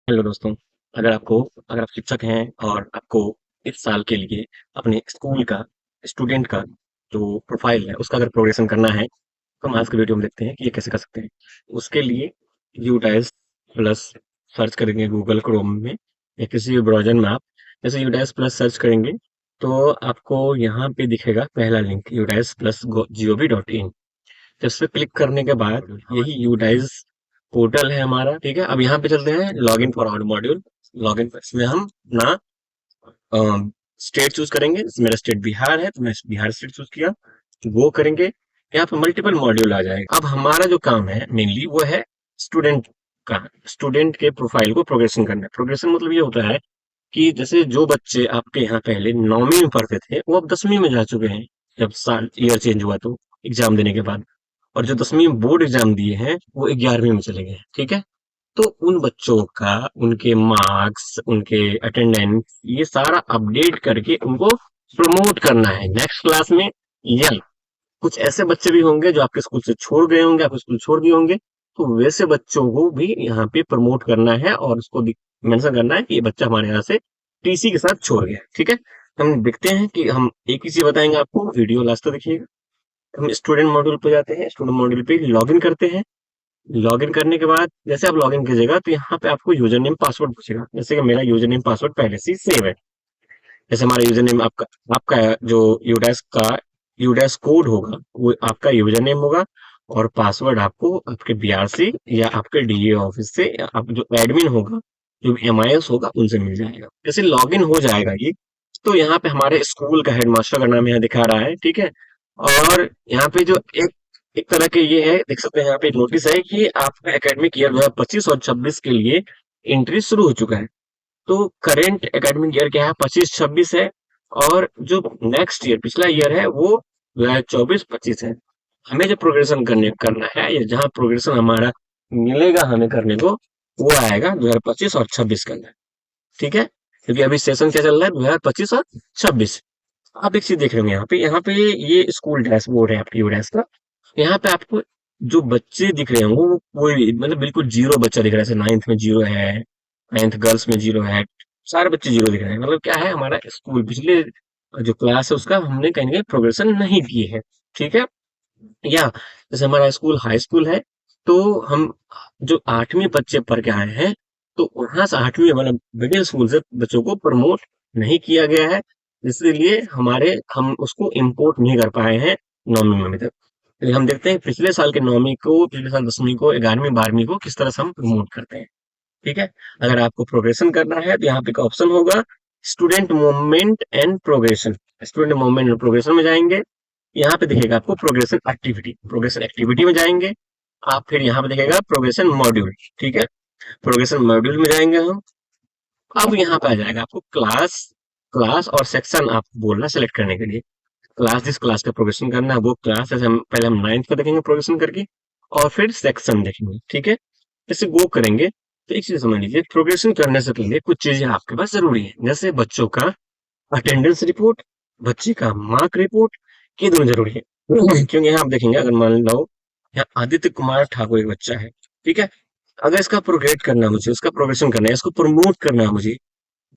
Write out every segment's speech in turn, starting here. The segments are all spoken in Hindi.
हेलो दोस्तों। अगर आप शिक्षक हैं और आपको इस साल के लिए अपने स्कूल का स्टूडेंट का जो प्रोफाइल है उसका अगर प्रोग्रेशन करना है तो हम आज के वीडियो में देखते हैं कि ये कैसे कर सकते हैं। उसके लिए यूटाइज प्लस सर्च करेंगे गूगल क्रोम में या किसी भी ब्राउज़र में। आप जैसे यूटाइज प्लस सर्च करेंगे तो आपको यहाँ पे दिखेगा पहला लिंक यूटाइज प्लस gov.in। जब इस पे क्लिक करने के बाद यही यूटाइज पोर्टल है हमारा। ठीक है, अब यहाँ पे चलते हैं log in for our module. Log in इसमें हम अपना स्टेट चूज करेंगे। मेरा स्टेट बिहार है तो मैं बिहार स्टेट चूज किया। वो करेंगे, यहाँ पे मल्टीपल मॉड्यूल आ जाएगा। अब हमारा जो काम है मेनली वो है स्टूडेंट का, स्टूडेंट के प्रोफाइल को प्रोग्रेशन करना है। प्रोग्रेशन मतलब ये होता है कि जैसे जो बच्चे आपके यहाँ पहले 9वीं में पढ़ते थे वो अब 10वीं में जा चुके हैं। जब साल ईयर चेंज हुआ तो एग्जाम देने के बाद, और जो 10वीं में बोर्ड एग्जाम दिए हैं वो 11वीं में चले गए हैं। ठीक है, तो उन बच्चों का, उनके मार्क्स, उनके अटेंडेंस, ये सारा अपडेट करके उनको प्रमोट करना है नेक्स्ट क्लास में। या कुछ ऐसे बच्चे भी होंगे जो आपके स्कूल से छोड़ गए होंगे, आपके स्कूल छोड़ दिए होंगे, तो वैसे बच्चों को भी यहाँ पे प्रमोट करना है और उसको मेंशन करना है कि ये बच्चा हमारे यहाँ से टीसी के साथ छोड़ गया। ठीक है, हम देखते हैं कि हम एक ही चीज बताएंगे आपको, वीडियो लास्ट तक देखिएगा। हम स्टूडेंट मॉड्यूल पे जाते हैं, स्टूडेंट मॉड्यूल पे लॉगिन करते हैं। लॉगिन करने के बाद जैसे आप लॉगिन कीजिएगा तो यहाँ पे आपको यूजर नेम पासवर्ड पूछेगा। जैसे कि मेरा यूजर नेम पासवर्ड पहले से ही सेव है। जैसे हमारा यूजर नेम आपका आपका जो यूडेस्क का यूडेस्क कोड होगा वो आपका यूजर नेम होगा, और पासवर्ड आपको आपके बीआरसी या आपके डीए ऑफिस से या आप जो एडमिन होगा, जो एमआईएस होगा, उनसे मिल जाएगा। जैसे लॉगिन हो जाएगा ये, तो यहाँ पे हमारे स्कूल का हेडमास्टर का नाम यहाँ दिखा रहा है। ठीक है, और यहाँ पे जो एक एक तरह के ये है, देख सकते हैं यहाँ पे एक नोटिस है कि आपका एकेडमिक ईयर 2025 और 26 के लिए एंट्री शुरू हो चुका है। तो करेंट एकेडमिक ईयर क्या है, 25-26 है, और जो नेक्स्ट ईयर पिछला ईयर है वो 2024-25 है। हमें जो प्रोग्रेशन करना है, या जहाँ प्रोग्रेशन हमारा मिलेगा हमें करने को, वो आएगा 2025 और 26 के अंदर। ठीक है, क्योंकि अभी सेशन क्या चल रहा है, 2025 और 26। आप एक चीज देख रहे होंगे यहाँ पे ये स्कूल डैशबोर्ड है आपकी यूडेस्क का। यहाँ पे आपको जो बच्चे दिख रहे होंगे वो कोई मतलब बिल्कुल जीरो बच्चा दिख रहा है। जैसे 9th में जीरो है, 9th गर्ल्स में जीरो है, सारे बच्चे जीरो दिख रहे हैं। मतलब क्या है, हमारा स्कूल पिछले जो क्लास है उसका हमने कहीं ना कहीं प्रोग्रेशन नहीं किए है। ठीक है, या जैसे हमारा स्कूल हाई स्कूल है, तो हम जो 8वीं बच्चे पढ़ के आए हैं, तो वहां से 8वीं मतलब मिडिल स्कूल से बच्चों को प्रमोट नहीं किया गया है, इसलिए हम उसको इम्पोर्ट नहीं कर पाए हैं 9वीं में तक। तो हम देखते हैं पिछले साल के 9वीं को, पिछले साल 10वीं को, 11वीं 12वीं को किस तरह से हम प्रमोट करते हैं। ठीक है, अगर आपको प्रोग्रेशन करना है तो यहाँ पे का ऑप्शन होगा student movement and progression. Student movement and progression में जाएंगे, यहाँ पे दिखेगा आपको प्रोग्रेशन एक्टिविटी में जाएंगे आप। फिर यहाँ पे दिखेगा प्रोग्रेशन मॉड्यूल। ठीक है, प्रोग्रेशन मॉड्यूल में जाएंगे हम। अब यहाँ पे आ जाएगा आपको क्लास, क्लास और सेक्शन आप बोलना सेलेक्ट करने के लिए। क्लास, जिस क्लास का प्रोग्रेशन करना है वो क्लास, जैसे हम पहले हम 9th का देखेंगे प्रोग्रेशन करके, और फिर सेक्शन देखेंगे। ठीक है, जैसे वो करेंगे तो एक चीज समझ लीजिए, प्रोग्रेशन करने से पहले कुछ चीजें आपके पास जरूरी है। जैसे बच्चों का अटेंडेंस रिपोर्ट, बच्चे का मार्क रिपोर्ट, ये दोनों जरूरी है। क्योंकि यहाँ आप देखेंगे, अगर मान लो यहाँ आदित्य कुमार ठाकुर एक बच्चा है। ठीक है, अगर इसका प्रोग्रेड करना है मुझे, इसका प्रोग्रेशन करना है, इसको प्रमोट करना है मुझे,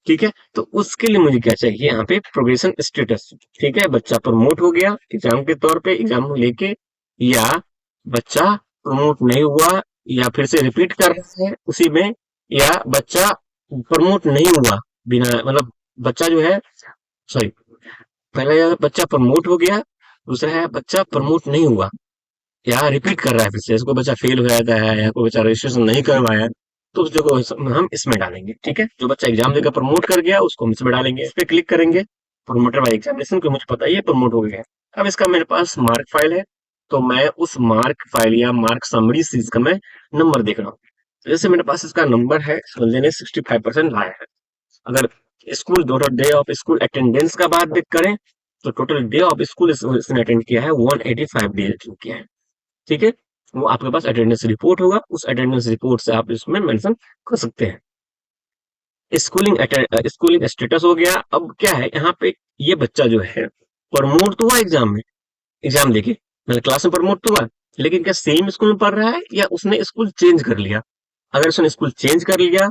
ठीक है, तो उसके लिए मुझे क्या चाहिए, यहाँ पे प्रोग्रेशन स्टेटस। ठीक है, बच्चा प्रमोट हो गया एग्जाम के तौर पे, एग्जाम लेके, या बच्चा प्रमोट नहीं हुआ, या फिर से रिपीट कर रहा है उसी में, या बच्चा प्रमोट नहीं हुआ बिना मतलब बच्चा जो है, सॉरी, पहला या बच्चा प्रमोट हो गया, दूसरा है बच्चा प्रमोट नहीं हुआ या रिपीट कर रहा है। फिर से इसको बच्चा फेल हो जाता है या कोई बच्चा रजिस्ट्रेशन नहीं करवाया, तो उस जगह हम इसमें डालेंगे। ठीक है, जो बच्चा एग्जाम देकर प्रमोट कर गया उसको हम इसमें डालेंगे। इस पे क्लिक करेंगे, प्रमोटर बाय एग्जामिनेशन को मुझे पता ही है प्रमोट हो गया है। अब इसका मेरे पास मार्क फाइल है, तो मैं उस मार्क फाइल या मार्क समरी से इसका मैं नंबर देख रहा हूँ। तो जैसे मेरे पास इसका नंबर है, इस बंदे ने 65% लाया है। अगर school total day of school attendance का बात करें, तो टोटल डे ऑफ स्कूल इसने अटेंड किया है 185 डे अटेंड किया है। ठीक है, वो आपके पास अटेंडेंस रिपोर्ट होगा, उस अटेंडेंस रिपोर्ट से आप इसमें मेंशन कर सकते हैं। स्कूलिंग स्टेटस हो गया। अब क्या है यहाँ पे, ये बच्चा जो है प्रमोट तो हुआ एग्जाम में, एग्जाम देके मतलब क्लास में प्रमोट तो हुआ, लेकिन क्या सेम स्कूल में पढ़ रहा है या उसने स्कूल चेंज कर लिया। अगर उसने स्कूल चेंज कर लिया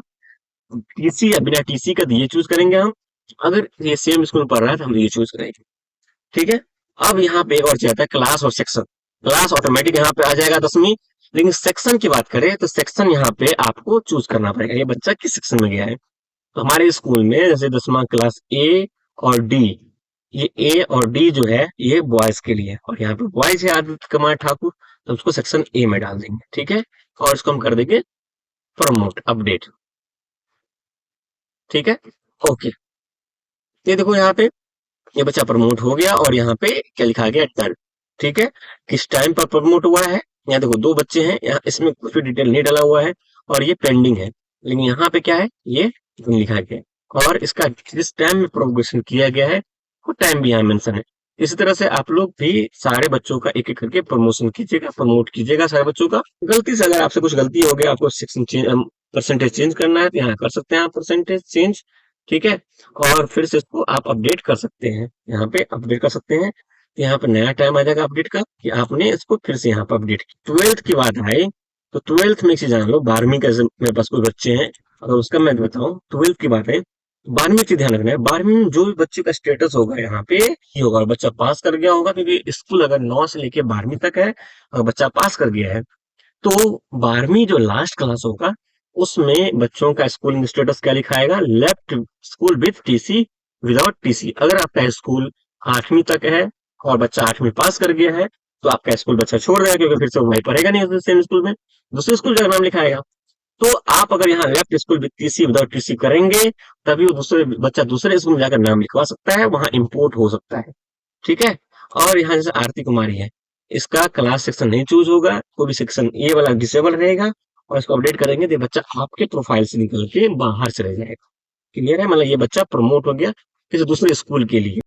टीसी या बिना टीसी का ये चूज करेंगे हम। अगर ये सेम स्कूल में पढ़ रहा है तो हम ये चूज करेंगे। ठीक है। अब यहाँ पे एक और चीज आता है, क्लास और सेक्शन। क्लास ऑटोमेटिक यहाँ पे आ जाएगा 10वीं, लेकिन सेक्शन की बात करें तो सेक्शन यहाँ पे आपको चूज करना पड़ेगा, ये बच्चा किस सेक्शन में गया है। तो हमारे स्कूल में जैसे 10वां क्लास ए और डी, ये ए और डी जो है ये बॉयज के लिए है, और यहाँ पे बॉयज है आदित्य कुमार ठाकुर, तो उसको सेक्शन ए में डाल देंगे। ठीक है। और इसको हम कर देंगे प्रमोट, अपडेट। ठीक है। ओके। ये देखो यहाँ पे ये बच्चा प्रमोट हो गया, और यहाँ पे क्या लिखा गया, डन। ठीक है। किस टाइम पर प्रमोट हुआ है, यहाँ देखो 2 बच्चे हैं, यहाँ इसमें कुछ भी डिटेल नहीं डाला हुआ है, और ये पेंडिंग है, लेकिन यहाँ पे क्या है, ये लिखा गया है, और इसका जिस टाइम में प्रोग्रेशन किया गया है वो टाइम भी यहाँ मेंशन है। इसी तरह से आप लोग भी सारे बच्चों का एक एक करके प्रमोशन कीजिएगा, प्रमोट कीजिएगा सारे बच्चों का। गलती से अगर आपसे कुछ गलती हो गया, आपको सेक्शन चेंज, परसेंटेज चेंज करना है, तो यहाँ कर सकते हैं आप परसेंटेज चेंज। ठीक है। और फिर से इसको आप अपडेट कर सकते हैं, यहाँ पे अपडेट कर सकते हैं, तो यहाँ पे नया टाइम आ जाएगा अपडेट का, कि आपने इसको फिर से यहाँ पे अपडेट किया। 12th की बात है, तो 12th में एक चीज जान लो, 12वीं का मेरे पास कोई बच्चे हैं, अगर उसका मैं बताऊं, 12th की बात है, 12वीं की ध्यान रखना है, 12वीं में जो भी बच्चे का स्टेटस होगा यहाँ पे ये होगा, बच्चा पास कर गया होगा, क्योंकि स्कूल अगर 9 से लेके 12वीं तक है, अगर बच्चा पास कर गया है, तो 12वीं जो लास्ट क्लास होगा उसमें बच्चों का स्कूलिंग स्टेटस क्या लिखाएगा, left school with TC, without TC. अगर आपका स्कूल 8वीं तक है और बच्चा 8वीं पास कर गया है, तो आपका स्कूल बच्चा छोड़ देगा, क्योंकि फिर से वही पढ़ेगा नहीं उस सेम स्कूल में, दूसरे स्कूल का नाम लिखाएगा। तो आप अगर यहाँ left school with TC, without TC करेंगे, तभी वो दूसरे बच्चा दूसरे स्कूल में जाकर नाम लिखवा सकता है, वहां इंपोर्ट हो सकता है। ठीक है। और यहाँ जैसे आरती कुमारी है, इसका क्लास सेक्शन नहीं चूज होगा, कोई भी सेक्शन ये वाला डिसेबल रहेगा, और इसको अपडेट करेंगे तो ये बच्चा आपके प्रोफाइल से निकल के बाहर चले जाएगा। क्लियर है, मतलब ये बच्चा प्रमोट हो गया किसी दूसरे स्कूल के लिए।